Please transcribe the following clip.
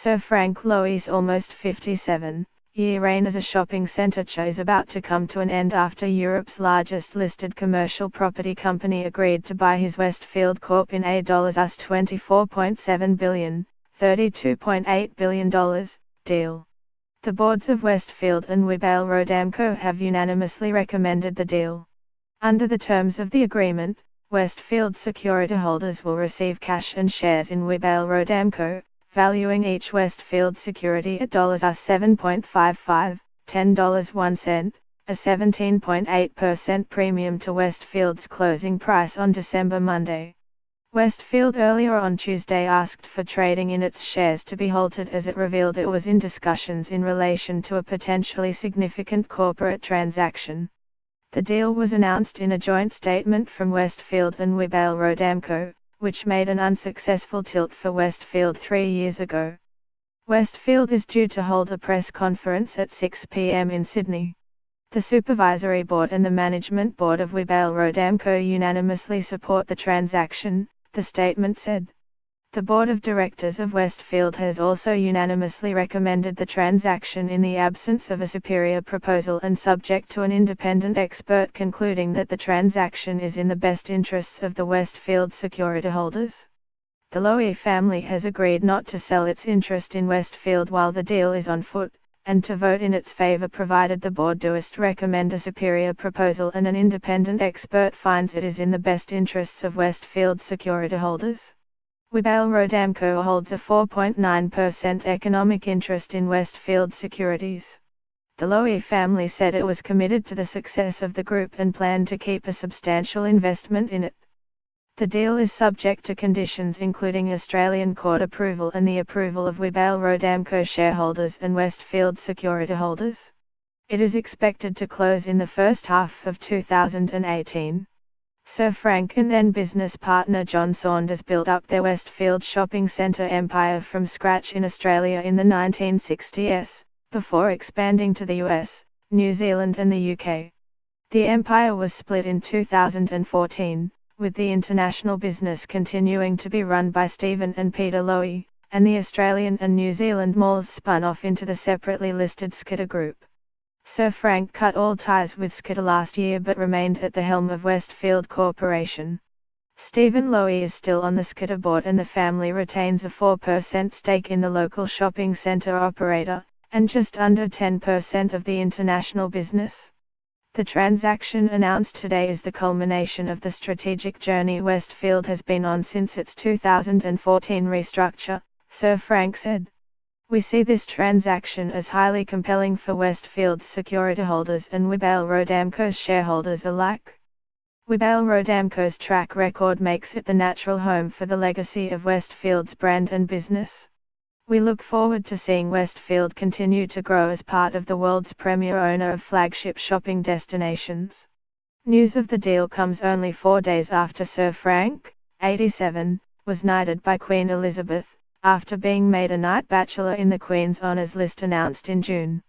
Sir Frank Lowy's almost 57-year reign as a shopping centre is about to come to an end after Europe's largest listed commercial property company agreed to buy his Westfield Corp in a $24.7 billion, $32.8 billion deal. The boards of Westfield and Wibale Rodamco have unanimously recommended the deal. Under the terms of the agreement, Westfield security holders will receive cash and shares in Wibale Rodamco, valuing each Westfield security at $7.55, $10.01, a 17.8% premium to Westfield's closing price on Monday. Westfield earlier on Tuesday asked for trading in its shares to be halted as it revealed it was in discussions in relation to a potentially significant corporate transaction. The deal was announced in a joint statement from Westfield and Wibale Rodamco, which made an unsuccessful tilt for Westfield 3 years ago. Westfield is due to hold a press conference at 6 p.m. in Sydney. The Supervisory Board and the Management Board of Wibale Rodamco unanimously support the transaction, the statement said. The Board of Directors of Westfield has also unanimously recommended the transaction in the absence of a superior proposal and subject to an independent expert concluding that the transaction is in the best interests of the Westfield security holders. The Lowy family has agreed not to sell its interest in Westfield while the deal is on foot, and to vote in its favour provided the board does recommend a superior proposal and an independent expert finds it is in the best interests of Westfield security holders. Wibale Rodamco holds a 4.9% economic interest in Westfield Securities. The Lowy family said it was committed to the success of the group and planned to keep a substantial investment in it. The deal is subject to conditions including Australian court approval and the approval of Wibale Rodamco shareholders and Westfield security holders. It is expected to close in the first half of 2018. Sir Frank and then business partner John Saunders built up their Westfield shopping centre empire from scratch in Australia in the 1960s, before expanding to the US, New Zealand and the UK. The empire was split in 2014, with the international business continuing to be run by Stephen and Peter Lowy, and the Australian and New Zealand malls spun off into the separately listed Skidder Group. Sir Frank cut all ties with Skidder last year but remained at the helm of Westfield Corporation. Stephen Lowy is still on the Skidder board and the family retains a 4% stake in the local shopping centre operator, and just under 10% of the international business. The transaction announced today is the culmination of the strategic journey Westfield has been on since its 2014 restructure, Sir Frank said. We see this transaction as highly compelling for Westfield's security holders and Wibale Rodamco's shareholders alike. Wibale Rodamco's track record makes it the natural home for the legacy of Westfield's brand and business. We look forward to seeing Westfield continue to grow as part of the world's premier owner of flagship shopping destinations. News of the deal comes only 4 days after Sir Frank, 87, was knighted by Queen Elizabeth, after being made a Knight Bachelor in the Queen's Honours List announced in June.